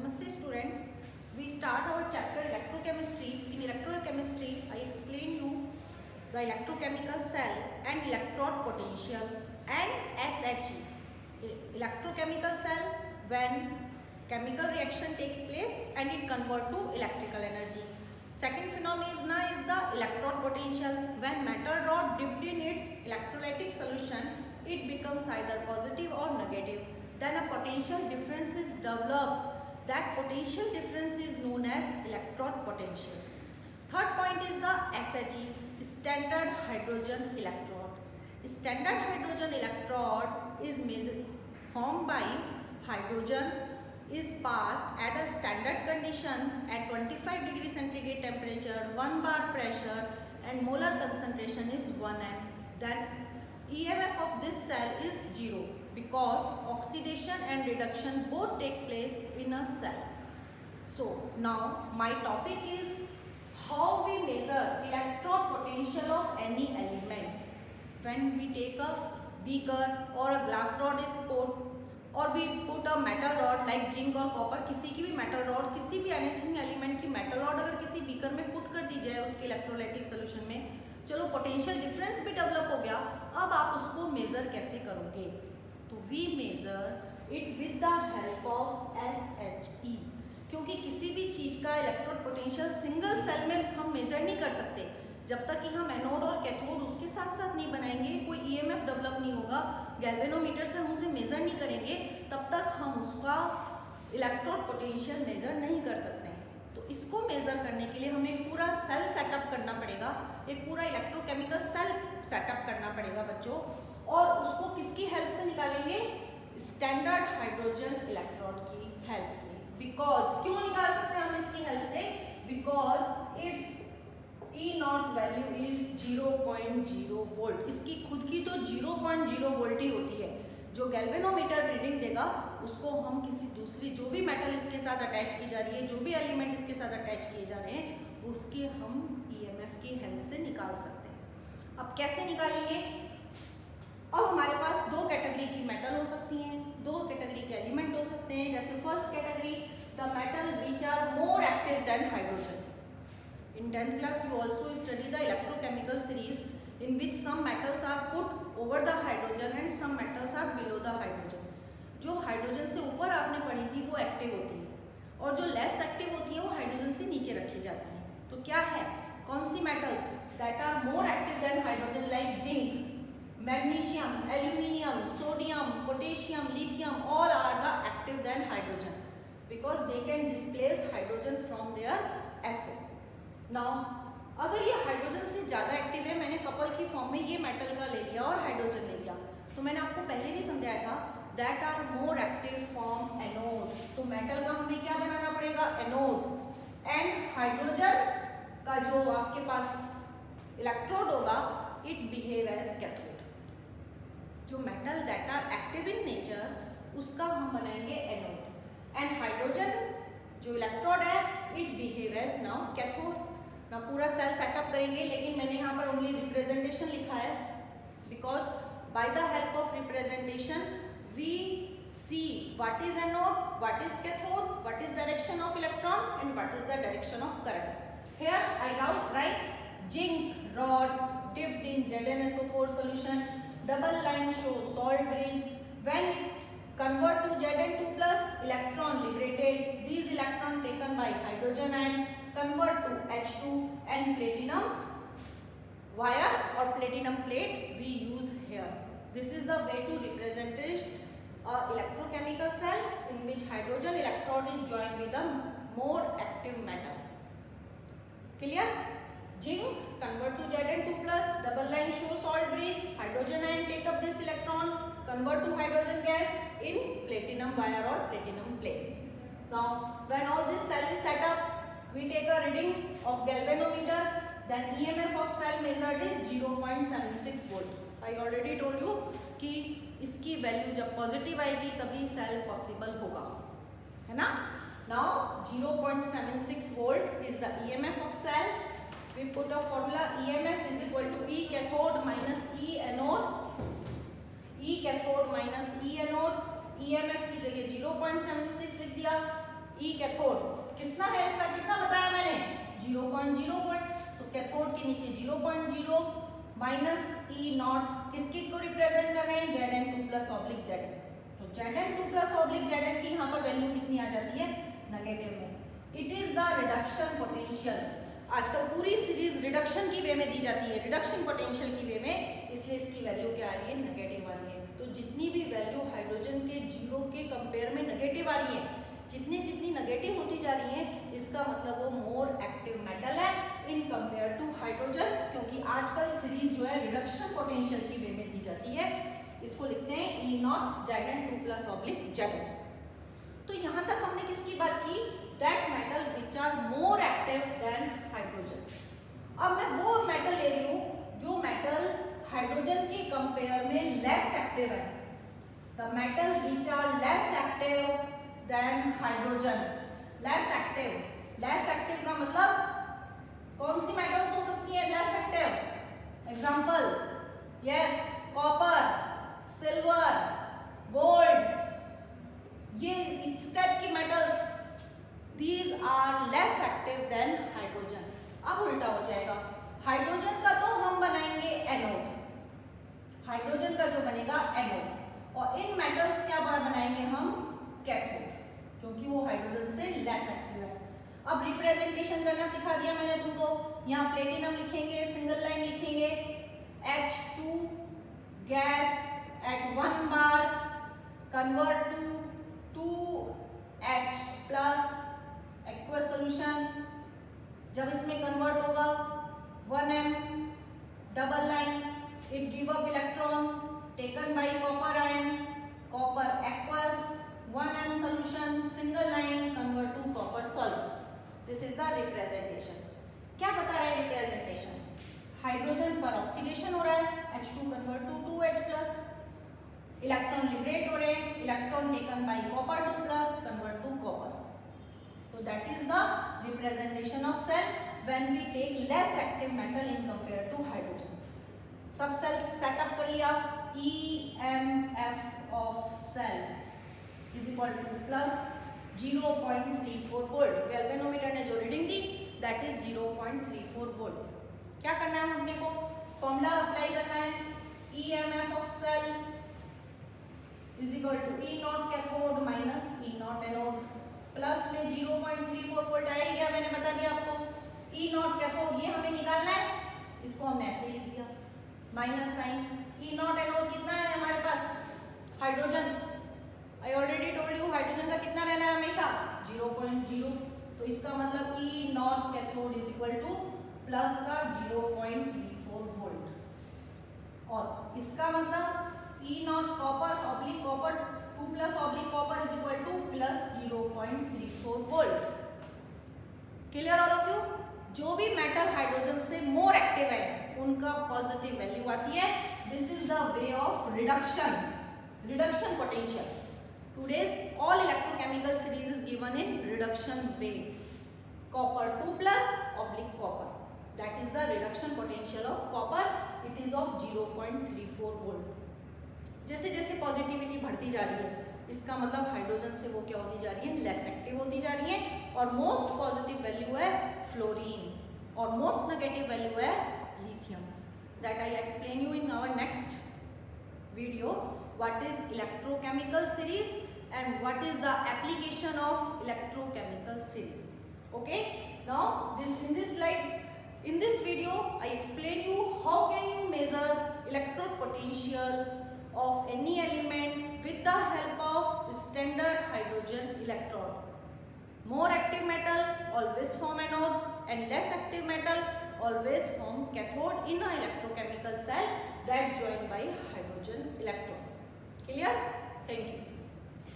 Namaste student. We start our chapter electrochemistry. In electrochemistry, I explain you the electrochemical cell and electrode potential and SHE. Electrochemical cell when chemical reaction takes place and it convert to electrical energy. Second phenomena is the electrode potential. When metal rod dipped in its electrolytic solution, it becomes either positive or negative. Then a potential difference is developed. That potential difference is known as electrode potential. Third point is the SHE, standard hydrogen electrode. Standard hydrogen electrode is formed by hydrogen is passed at a standard condition at 25 degree centigrade temperature, 1 bar pressure and molar concentration is 1 m. Then EMF of this cell is 0 because oxidation and reduction both take place in a cell. So now my topic is how we measure electrode potential of any element. When we take a beaker or a glass rod is put और we put a metal rod like zinc और copper, किसी की भी metal rod, किसी भी anything element की metal rod अगर किसी beaker में put कर दी जाए उसके electrolytic solution में, चलो potential difference भी develop हो गया. अब आप उसको measure कैसे करोगे? तो we measure it with the help of SHE. क्योंकि किसी भी चीज़ का electrode potential single cell में हम measure नहीं कर सकते. जब तक कि हम एनोड और कैथोड उसके साथ साथ नहीं बनाएंगे, कोई ईएमएफ डेवलप नहीं होगा, गैल्वेनोमीटर से हम उसे मेजर नहीं करेंगे, तब तक हम उसका इलेक्ट्रोड पोटेंशियल मेजर नहीं कर सकते हैं. तो इसको मेजर करने के लिए हमें एक पूरा सेल सेटअप करना पड़ेगा, एक पूरा इलेक्ट्रोकेमिकल सेल सेटअप करना पड़ेगा बच्चों. और उसको किसकी हेल्प से निकालेंगे? स्टैंडर्ड हाइड्रोजन इलेक्ट्रोड की हेल्प से. बिकॉज क्यों निकाल सकते हैं हम इसकी हेल्प से? Because it's E not value is 0.0 volt. इसकी खुद की तो 0.0 वोल्ट ही होती है. जो गैल्वेनोमीटर रीडिंग देगा उसको हम किसी दूसरी जो भी मेटल इसके साथ अटैच की जा रही है, जो भी एलिमेंट इसके साथ अटैच किए जा रहे हैं, उसके हम EMF की हेल्प से निकाल सकते हैं. अब कैसे निकालेंगे? अब हमारे पास दो कैटेगरी की मेटल हो सकती हैं, दो कैटेगरी के एलिमेंट हो सकते हैं. जैसे first category the metal which are more active than hydrogen. In 10th class, you also study the electrochemical series in which some metals are put over the hydrogen and some metals are below the hydrogen. जो hydrogen से ऊपर आपने पढ़ी थी वो active होती है और जो लेस एक्टिव होती है वो हाइड्रोजन से नीचे रखी जाती हैं. तो क्या है? कौन सी metals that are more active than hydrogen like zinc, magnesium, aluminium, sodium, potassium, lithium, all are the active than hydrogen because they can displace hydrogen from their acid. Now अगर ये हाइड्रोजन से ज़्यादा एक्टिव है, मैंने couple की form में ये metal का ले लिया और हाइड्रोजन ले लिया, तो मैंने आपको पहले भी समझाया था that are more active form anode. तो मेटल का हमें क्या बनाना पड़ेगा? एनोड. एंड हाइड्रोजन का जो आपके पास इलेक्ट्रोड होगा इट बिहेव एज कैथोड. जो metal that are active in nature उसका हम बनाएंगे एनोड. एंड हाइड्रोजन जो इलेक्ट्रोड है it behave as now cathode. ना पूरा सेल सेटअप करेंगे, लेकिन मैंने यहाँ पर ओनली रिप्रेजेंटेशन लिखा है because by the help of representation we see what is anode, what is cathode, what is direction of electron and what is the direction of current. Here I write zinc rod dipped in ZnSO4 solution, double line shows salt bridge. When it convert to Zn2 plus, electron liberated. These electron taken by hydrogen ion convert to H2 and platinum wire or platinum plate we use here. This is the way to represent a electrochemical cell in which hydrogen electrode is joined with a more active metal. Clear? Zinc convert to Zn2 plus, double line show salt bridge, hydrogen ion take up this electron, convert to hydrogen gas in platinum wire or platinum plate. Now when all this cell is set up, we take a reading of galvanometer, then EMF of cell measured is 0.76 volt. I already told you कि इसकी value जब positive आएगी तभी cell possible होगा, है ना. Now 0.76 volt is the EMF of cell. We put a formula EMF is equal to E cathode minus E anode. E cathode minus E anode. EMF की जगह 0.76 लिख दिया, E के नीचे 0.0 माइनस ई नॉट किसके को रिप्रेजेंट कर रहे हैं, Zn2 प्लस ऑब्लिक Zn। तो Zn2 प्लस ऑब्लिक Zn की यहाँ पर वैल्यू कितनी आ जाती है, नेगेटिव में। It is the reduction potential. आजकल पूरी सीरीज रिडक्शन की वे में दी जाती है, रिडक्शन पोटेंशियल की वे में, इसलिए इसकी वैल्यू क्या आ रही है, नेगेटिव आ रही है। तो जितनी भी वैल्यू हाइड्रोजन के जीरो के कंपेयर में नेगेटिव आ रही है, जितनी जितनी नेगेटिव होती जा रही है, इसका मतलब वो मोर एक्टिव मेटल है इन कंपेयर टू हाइड्रोजन, क्योंकि आजकल सीरीज जो है रिडक्शन पोटेंशियल की वे में दी जाती है। इसको लिखते हैं E nought Zn2 plus oblique Zn। तो यहाँ तक हमने किसकी बात की, that metal which are more active than hydrogen. अब मैं वो मेटल ले रही हूँ जो मेटल हाइड्रोजन के कंपेयर में लेस एक्टिव है। The metal which are less active than hydrogen. Less active का मतलब कौन सी मेटल्स हो सकती है less active, example yes copper, silver, gold, ये इस टाइप की metals, these are less active than hydrogen. अब उल्टा हो जाएगा, हाइड्रोजन का तो हम बनाएंगे एनोड, हाइड्रोजन का जो बनेगा एनोड, और इन मेटल्स क्या बनाएंगे हम, कैथोड, क्योंकि वो हाइड्रोजन से लेस एक्टिव है। अब रिप्रेजेंटेशन करना सिखा दिया मैंने तुमको, यहाँ प्लेटिनम लिखेंगे, सिंगल लाइन लिखेंगे, H2 gas at 1 bar convert to 2H plus aqueous solution. जब इसमें कन्वर्ट होगा 1m double line, it give up electron taken by copper ion, copper aqueous 1m solution single line convert to copper solid. This is the representation. क्या बता रहा है representation, hydrogen पर oxidation हो रहा है, H2 convert to 2H plus, electron liberate हो रहे हैं, electron taken by copper 2 plus convert to copper. तो that is the representation of cell when we take less active metal in compare to hydrogen. सब cells setup कर लिया, EMF of cell is equal to plus 0.34 volt. Galvanometer ने जो reading दी that is 0.34 volt. क्या करना है हमने को, फॉर्मूला अप्लाई करना है, EMF of cell is equal to E not cathode minus E not anode. Plus में 0.34 वोल्ट आएगा, मैंने बता दिया आपको। E नॉट कैथोड ये हमें निकालना है, इसको हमने ऐसे ही लिख दिया, minus sign. E not anode कितना है हमारे पास, hydrogen, I already told you hydrogen का कितना रहना है हमेशा 0.0। तो इसका मतलब E not cathode is equal to plus का 0.34 वोल्ट, और इसका मतलब E not copper oblique copper 2 plus oblique copper is equal to plus 0.34 volt. Clear all of you. जो भी मेटल हाइड्रोजन से मोर एक्टिव है उनका पॉजिटिव वैल्यू आती है। This is the way of reduction potential. Today's all electrochemical series is given in reduction way. Copper 2 plus oblique copper. That is the reduction potential of copper. It is of 0.34 volt. जैसे जैसे positivity बढ़ती जा रही है, इसका मतलब hydrogen से वो क्या होती जा रही है, लेस एक्टिव होती जा रही है। और मोस्ट पॉजिटिव वैल्यू है फ्लोरीन, और मोस्ट नेगेटिव वैल्यू है lithium. That I explain you in our next video what is electrochemical series and what is the application of electrochemical series. Okay, now in this slide in this video I explain you how can you measure electrode potential of any element with the help of standard hydrogen electrode. More active metal always form anode and less active metal always form cathode in a electrochemical cell that joined by hydrogen electron. Clear? Thank you.